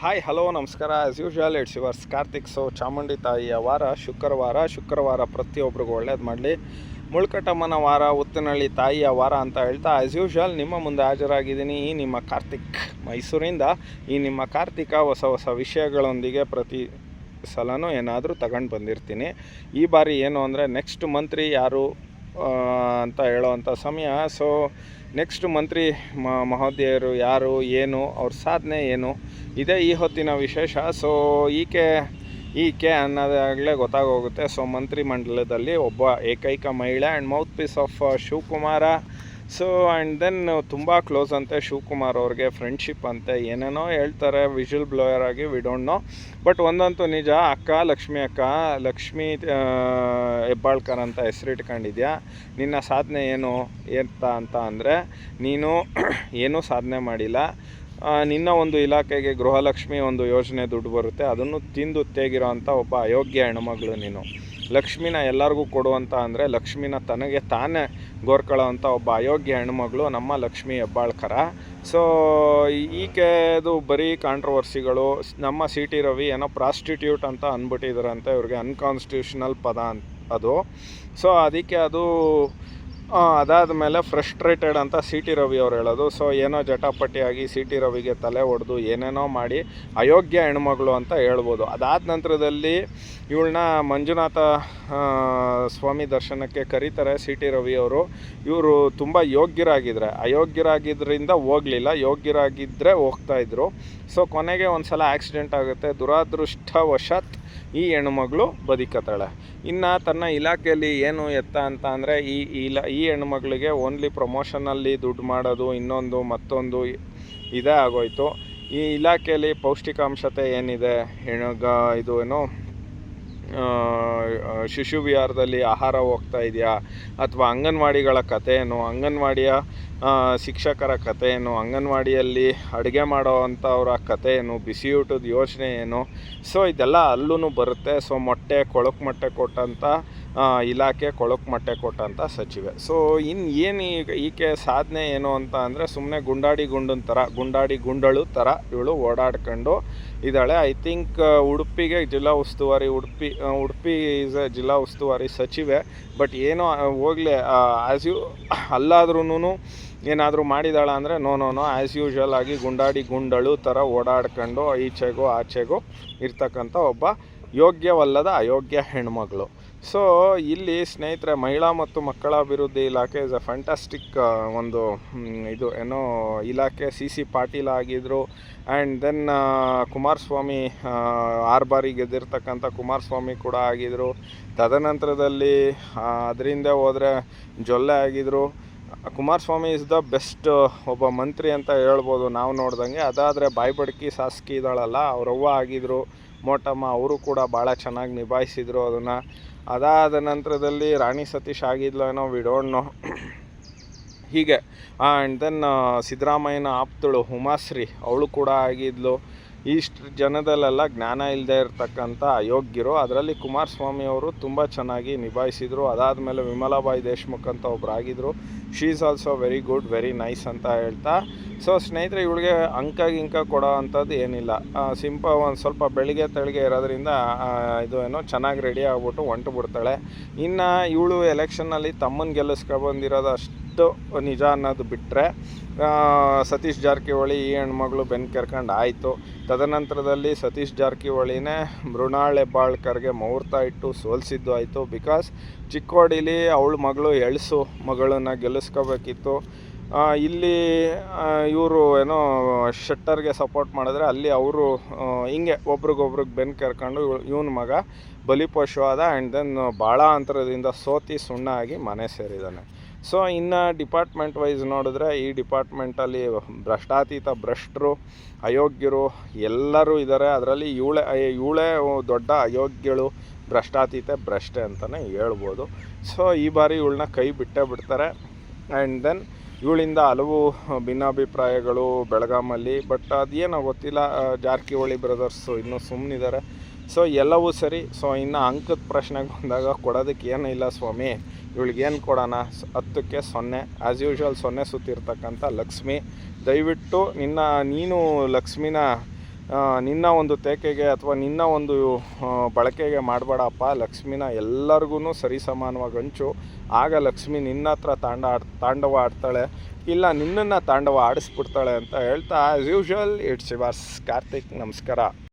Hi hello ನಮಸ್ಕಾರ. As usual it's yours Karthik. So Chamundi ತಾಯಿಯ ವಾರ ಶುಕ್ರವಾರ ಪ್ರತಿಯೊಬ್ಬರಿಗೂ ಒಳ್ಳೇದು ಮಾಡಲಿ. ಮುಳ್ಕಟ್ಟಮ್ಮನ ವಾರ, ಉತ್ತನಹಳ್ಳಿ ತಾಯಿಯ ವಾರ ಅಂತ ಹೇಳ್ತಾ ಆ್ಯಸ್ ಯೂಶ್ವಲ್ ನಿಮ್ಮ ಮುಂದೆ ಹಾಜರಾಗಿದ್ದೀನಿ. ಈ ನಿಮ್ಮ ಕಾರ್ತಿಕ್ ಮೈಸೂರಿಂದ. ಈ ನಿಮ್ಮ ಕಾರ್ತಿಕ ಹೊಸ ವಿಷಯಗಳೊಂದಿಗೆ ಪ್ರತಿ ಸಲನೂ ಏನಾದರೂ ತಗೊಂಡು ಬಂದಿರ್ತೀನಿ. ಈ ಬಾರಿ ಏನು ಅಂದರೆ ನೆಕ್ಸ್ಟ್ ಮಂತ್ರಿ ಯಾರು ಅಂತ ಹೇಳೋವಂಥ ಸಮಯ. ಸೊ ನೆಕ್ಸ್ಟ್ ಮಂತ್ರಿ ಮಹೋದಯರು ಯಾರು, ಏನು ಅವ್ರ ಸಾಧನೆ ಏನು, ಇದೇ ಈ ಹೊತ್ತಿನ ವಿಶೇಷ. ಸೊ ಈಕೆ ಅನ್ನೋದಾಗಲೇ ಗೊತ್ತಾಗೋಗುತ್ತೆ. ಸೊ ಮಂತ್ರಿ ಮಂಡಲದಲ್ಲಿ ಒಬ್ಬ ಏಕೈಕ ಮಹಿಳೆ and mouth piece of Shivakumar. So and then ತುಂಬ ಕ್ಲೋಸ್ ಅಂತೆ ಶಿವಕುಮಾರ್ ಅವ್ರಿಗೆ, ಫ್ರೆಂಡ್ಶಿಪ್ ಅಂತೆ, ಏನೇನೋ ಹೇಳ್ತಾರೆ ವಿಜುವಲ್ ಬ್ಲೋಯರ್ ಆಗಿ, ವಿ ಡೋಂಟ್ ನೋ. ಬಟ್ ಒಂದಂತೂ ನಿಜ, ಲಕ್ಷ್ಮಿ ಹೆಬ್ಬಾಳ್ಕರ್ ಅಂತ ಹೆಸರಿಟ್ಕೊಂಡಿದ್ಯಾ. ನಿನ್ನ ಸಾಧನೆ ಏನು ಅಂತ ಅಂದರೆ ನೀನು ಏನೂ ಸಾಧನೆ ಮಾಡಿಲ್ಲ. ನಿನ್ನ ಒಂದು ಇಲಾಖೆಗೆ ಗೃಹಲಕ್ಷ್ಮಿ ಒಂದು ಯೋಜನೆ ದುಡ್ಡು ಬರುತ್ತೆ, ಅದನ್ನು ತಿಂದು ತೇಗಿರೋ ಅಂಥ ಒಬ್ಬ ಅಯೋಗ್ಯ ಹೆಣ್ಮಗಳು ನೀನು. ಲಕ್ಷ್ಮಿನ ಎಲ್ಲರಿಗೂ ಕೊಡುವಂಥ ಅಂದರೆ ಲಕ್ಷ್ಮಿನ ತನಗೆ ತಾನೇ ಗೋರ್ಕೊಳ್ಳೋವಂಥ ಒಬ್ಬ ಅಯೋಗ್ಯ ಹೆಣ್ಮಗಳು ನಮ್ಮ ಲಕ್ಷ್ಮಿ ಹೆಬ್ಬಾಳ್ಕರ. ಸೊ ಈಕೆದು ಬರೀ ಕಾಂಟ್ರವರ್ಸಿಗಳು. ನಮ್ಮ ಸಿ ಟಿ ರವಿ ಏನೋ ಪ್ರಾಸ್ಟಿಟ್ಯೂಟ್ ಅಂತ ಅಂದ್ಬಿಟ್ಟಿದ್ದಾರಂತೆ, ಇವ್ರಿಗೆ ಅನ್ಕಾನ್ಸ್ಟಿಟ್ಯೂಷನಲ್ ಪದ ಅದು. ಸೊ ಅದಕ್ಕೆ ಅದು ಅದಾದ ಮೇಲೆ ಫ್ರಸ್ಟ್ರೇಟೆಡ್ ಅಂತ ಸಿ ಟಿ ರವಿ ಅವ್ರು ಹೇಳೋದು. ಸೊ ಏನೋ ಜಟಾಪಟಿಯಾಗಿ ಸಿ ಟಿ ರವಿಗೆ ತಲೆ ಹೊಡೆದು ಏನೇನೋ ಮಾಡಿ ಅಯೋಗ್ಯ ಹೆಣ್ಮಗಳು ಅಂತ ಹೇಳ್ಬೋದು. ಅದಾದ ನಂತರದಲ್ಲಿ ಇವಳನ್ನ ಮಂಜುನಾಥ ಸ್ವಾಮಿ ದರ್ಶನಕ್ಕೆ ಕರೀತಾರೆ ಸಿ ಟಿ ರವಿ ಅವರು. ಇವರು ತುಂಬ ಅಯೋಗ್ಯರಾಗಿದ್ದರಿಂದ ಹೋಗಲಿಲ್ಲ, ಯೋಗ್ಯರಾಗಿದ್ದರೆ ಹೋಗ್ತಾಯಿದ್ರು. ಸೊ ಕೊನೆಗೆ ಒಂದು ಸಲ ಆಕ್ಸಿಡೆಂಟ್ ಆಗುತ್ತೆ. ದುರಾದೃಷ್ಟವಶಾತ್ ಈ ಹೆಣ್ಮಗಳು ಬದುಕತ್ತಾಳೆ. ಇನ್ನು ತನ್ನ ಇಲಾಖೆಯಲ್ಲಿ ಏನು ಅಂತ ಅಂದರೆ ಈ ಹೆಣ್ಮಗಳಿಗೆ ಓನ್ಲಿ ಪ್ರಮೋಷನಲ್ಲಿ ದುಡ್ಡು ಮಾಡೋದು, ಇನ್ನೊಂದು ಮತ್ತೊಂದು ಇದೇ ಆಗೋಯ್ತು. ಈ ಇಲಾಖೆಯಲ್ಲಿ ಪೌಷ್ಟಿಕಾಂಶತೆ ಏನಿದೆ, ಇದು ಏನೋ ಶಿಶು ವಿಹಾರದಲ್ಲಿ ಆಹಾರ ಹೋಗ್ತಾ ಇದೆಯಾ, ಅಥವಾ ಅಂಗನವಾಡಿಗಳ ಕಥೆ ಏನು, ಅಂಗನವಾಡಿಯ ಶಿಕ್ಷಕರ ಕಥೆ ಏನು, ಅಂಗನವಾಡಿಯಲ್ಲಿ ಅಡುಗೆ ಮಾಡೋ ಅಂಥವ್ರ ಕಥೆ ಏನು, ಬಿಸಿಯೂಟದ ಯೋಜನೆ ಏನು. ಸೊ ಇದೆಲ್ಲ ಅಲ್ಲೂ ಬರುತ್ತೆ. ಸೊ ಕೊಳಕು ಮೊಟ್ಟೆ ಕೊಟ್ಟಂಥ ಇಲಾಖೆ, ಕೊಳಕು ಮೊಟ್ಟೆ ಕೊಟ್ಟಂಥ ಸಚಿವೆ. ಸೊ ಏನು ಈಕೆ ಸಾಧನೆ ಏನು ಅಂತ ಅಂದರೆ ಸುಮ್ಮನೆ ಗುಂಡಾಡಿ ಗುಂಡಳು ಥರ ಇವಳು ಓಡಾಡ್ಕೊಂಡು ಇದ್ದಾಳೆ. ಐ ಥಿಂಕ್ ಉಡುಪಿಗೆ ಜಿಲ್ಲಾ ಉಸ್ತುವಾರಿ, ಉಡುಪಿ ಈಸ್ ಎ ಜಿಲ್ಲಾ ಉಸ್ತುವಾರಿ ಸಚಿವೆ. ಬಟ್ ಏನೋ ಹೋಗಲಿ, ಆ್ಯಸ್ ಅಲ್ಲಾದ್ರೂ ಏನಾದರೂ ಮಾಡಿದಾಳ ಅಂದರೆ ನೋ ಆ್ಯಸ್ ಯೂಶ್ವಲ್ ಆಗಿ ಗುಂಡಳು ಥರ ಓಡಾಡ್ಕೊಂಡು ಈಚೆಗೂ ಆಚೆಗೂ ಇರ್ತಕ್ಕಂಥ ಒಬ್ಬ ಯೋಗ್ಯವಲ್ಲದ ಅಯೋಗ್ಯ ಹೆಣ್ಮಗಳು. ಸೊ ಇಲ್ಲಿ ಸ್ನೇಹಿತರೆ, ಮಹಿಳಾ ಮತ್ತು ಮಕ್ಕಳ ಅಭಿವೃದ್ಧಿ ಇಲಾಖೆ ಇಸ್ ಅ ಫ್ಯಾಂಟಾಸ್ಟಿಕ್ ಒಂದು ಇದು ಏನೋ ಇಲಾಖೆ. ಸಿ ಪಾಟೀಲ್ ಆಗಿದ್ದರು. ಆ್ಯಂಡ್ ದೆನ್ ಕುಮಾರಸ್ವಾಮಿ 6 ಬಾರಿ ಗೆದ್ದಿರ್ತಕ್ಕಂಥ ಕುಮಾರಸ್ವಾಮಿ ಕೂಡ ಆಗಿದ್ದರು. ತದನಂತರದಲ್ಲಿ ಅದರಿಂದ ಹೋದರೆ ಜೊಲ್ಲೆ ಆಗಿದ್ದರು. ಕುಮಾರಸ್ವಾಮಿ ಇಸ್ ದ ಬೆಸ್ಟ್ ಒಬ್ಬ ಮಂತ್ರಿ ಅಂತ ಹೇಳ್ಬೋದು ನಾವು ನೋಡ್ದಂಗೆ. ಅದಾದರೆ ಬಾಯ್ಬಡ್ಕಿ ಶಾಸಕಿ ಇದ್ದಾಳಲ್ಲ, ಅವರವ್ವ ಆಗಿದ್ದರು ಮೋಟಮ್ಮ, ಅವರು ಕೂಡ ಭಾಳ ಚೆನ್ನಾಗಿ ನಿಭಾಯಿಸಿದರು ಅದನ್ನು. ಅದಾದ ನಂತರದಲ್ಲಿ ರಾಣಿ ಸತೀಶ್ ಆಗಿದ್ಲು ಏನೋ, ವಿ ಡೋಂಟ್ ನೋ. ಹೀಗೆ ಆ್ಯಂಡ್ ದೆನ್ ಸಿದ್ದರಾಮಯ್ಯನ ಆಪ್ತಳು ಉಮಾಶ್ರೀ, ಅವಳು ಕೂಡ ಆಗಿದ್ಲು. ಇಷ್ಟು ಜನದಲ್ಲೆಲ್ಲ ಜ್ಞಾನ ಇಲ್ಲದೆ ಇರತಕ್ಕಂಥ ಅಯೋಗ್ಯರು. ಅದರಲ್ಲಿ ಕುಮಾರಸ್ವಾಮಿ ಅವರು ತುಂಬ ಚೆನ್ನಾಗಿ ನಿಭಾಯಿಸಿದರು. ಅದಾದಮೇಲೆ ವಿಮಲಾಬಾಯಿ ದೇಶ್ಮುಖ್ ಅಂತ ಒಬ್ರು ಆಗಿದ್ದರು. She is also very good, very nice ಅಂತ ಹೇಳ್ತಾ. ಸೊ ಸ್ನೇಹಿತರೆ, ಇವಳಿಗೆ ಗಿಂಕ ಕೊಡೋ ಅಂಥದ್ದು ಏನಿಲ್ಲ. ಒಂದು ಸ್ವಲ್ಪ ಬೆಳಿಗ್ಗೆ ತೆಳಿಗೆ ಇರೋದ್ರಿಂದ ಇದು ಏನೋ ಚೆನ್ನಾಗಿ ರೆಡಿ ಆಗ್ಬಿಟ್ಟು ಹೊಂಟು ಬಿಡ್ತಾಳೆ. ಇನ್ನು ಇವಳು ಎಲೆಕ್ಷನ್ನಲ್ಲಿ ತಮ್ಮನ್ನು ಗೆಲ್ಲಿಸ್ಕೊಬಂದಿರೋದು ಅಷ್ಟು ನಿಜ ಅನ್ನೋದು ಬಿಟ್ಟರೆ, ಸತೀಶ್ ಜಾರಕಿಹೊಳಿ ಈ ಹೆಣ್ಮಗಳು ಬೆನ್ನು ಕೆರ್ಕೊಂಡು ಆಯಿತು. ತದನಂತರದಲ್ಲಿ ಸತೀಶ್ ಜಾರಕಿಹೊಳಿನೇ ಮೃಣಾಲ್ ಹೆಬ್ಬಾಳ್ಕರ್ಗೆ ಮುಹೂರ್ತ ಇಟ್ಟು ಸೋಲಿಸಿದ್ದು ಆಯಿತು. ಬಿಕಾಸ್ ಚಿಕ್ಕೋಡಿಲಿ ಅವಳ ಮಗಳು ಎಳ್ಸು ಮಗಳನ್ನು ಗೆಲ್ಲಿಸ್ಕೋಬೇಕಿತ್ತು. ಇಲ್ಲಿ ಇವರು ಏನೋ ಶೆಟ್ಟರ್ಗೆ ಸಪೋರ್ಟ್ ಮಾಡಿದ್ರೆ ಅಲ್ಲಿ ಅವರು ಹಿಂಗೆ ಒಬ್ರಿಗೊಬ್ರಿಗೆ ಬೆನ್ನು ಕೆರ್ಕೊಂಡು ಇವನ ಮಗ ಬಲಿಪಶು ಆದ. ಆ್ಯಂಡ್ ದೆನ್ ಭಾಳ ಅಂತರದಿಂದ ಸೋತಿ ಸುಣ್ಣ ಆಗಿ ಮನೆ ಸೇರಿದ್ದಾನೆ. ಸೊ ಇನ್ನು ಡಿಪಾರ್ಟ್ಮೆಂಟ್ ವೈಸ್ ನೋಡಿದ್ರೆ ಈ ಡಿಪಾರ್ಟ್ಮೆಂಟಲ್ಲಿ ಭ್ರಷ್ಟರು, ಅಯೋಗ್ಯರು ಎಲ್ಲರೂ ಇದ್ದಾರೆ. ಅದರಲ್ಲಿ ಇವಳೇ ದೊಡ್ಡ ಅಯೋಗ್ಯಳು, ಭ್ರಷ್ಟೆ ಅಂತಲೇ ಹೇಳ್ಬೋದು. ಸೊ ಈ ಬಾರಿ ಇವಳನ್ನ ಕೈ ಬಿಡ್ತಾರೆ. ಆ್ಯಂಡ್ ದೆನ್ ಇವಳಿಂದ ಹಲವು ಭಿನ್ನಾಭಿಪ್ರಾಯಗಳು ಬೆಳಗಾಮಲ್ಲಿ. ಬಟ್ ಅದೇನೋ ಗೊತ್ತಿಲ್ಲ, ಜಾರಕಿಹೊಳಿ ಬ್ರದರ್ಸು ಇನ್ನೂ ಸುಮ್ಮನಿದ್ದಾರೆ. ಸೊ ಎಲ್ಲವೂ ಸರಿ. ಸೊ ಇನ್ನು ಅಂಕದ ಪ್ರಶ್ನೆಗೆ ಬಂದಾಗ ಕೊಡೋದಕ್ಕೆ ಏನಿಲ್ಲ ಸ್ವಾಮಿ, ಇವಳಿಗೇನು ಕೊಡೋಣ, 10ಕ್ಕೆ 0. ಆ್ಯಸ್ ಯೂಶ್ವಲ್ 0 ಸುತ್ತಿರ್ತಕ್ಕಂಥ ಲಕ್ಷ್ಮಿ. ದಯವಿಟ್ಟು ನೀನು ಲಕ್ಷ್ಮಿನ ನಿನ್ನ ಒಂದು ತೇಕೆಗೆ ಅಥವಾ ನಿನ್ನ ಒಂದು ಬಳಕೆಗೆ ಮಾಡಬೇಡಪ್ಪ. ಲಕ್ಷ್ಮಿನ ಎಲ್ಲರಿಗೂ ಸರಿಸಮಾನವಾಗಿ ಹಂಚು. ಆಗ ಲಕ್ಷ್ಮಿ ನಿನ್ನ ಹತ್ರ ತಾಂಡವ ಆಡ್ತಾಳೆ, ಇಲ್ಲ ನಿನ್ನನ್ನು ತಾಂಡವ ಆಡಿಸ್ಬಿಡ್ತಾಳೆ ಅಂತ ಹೇಳ್ತಾ, as usual it's yours Karthik. ನಮಸ್ಕಾರ.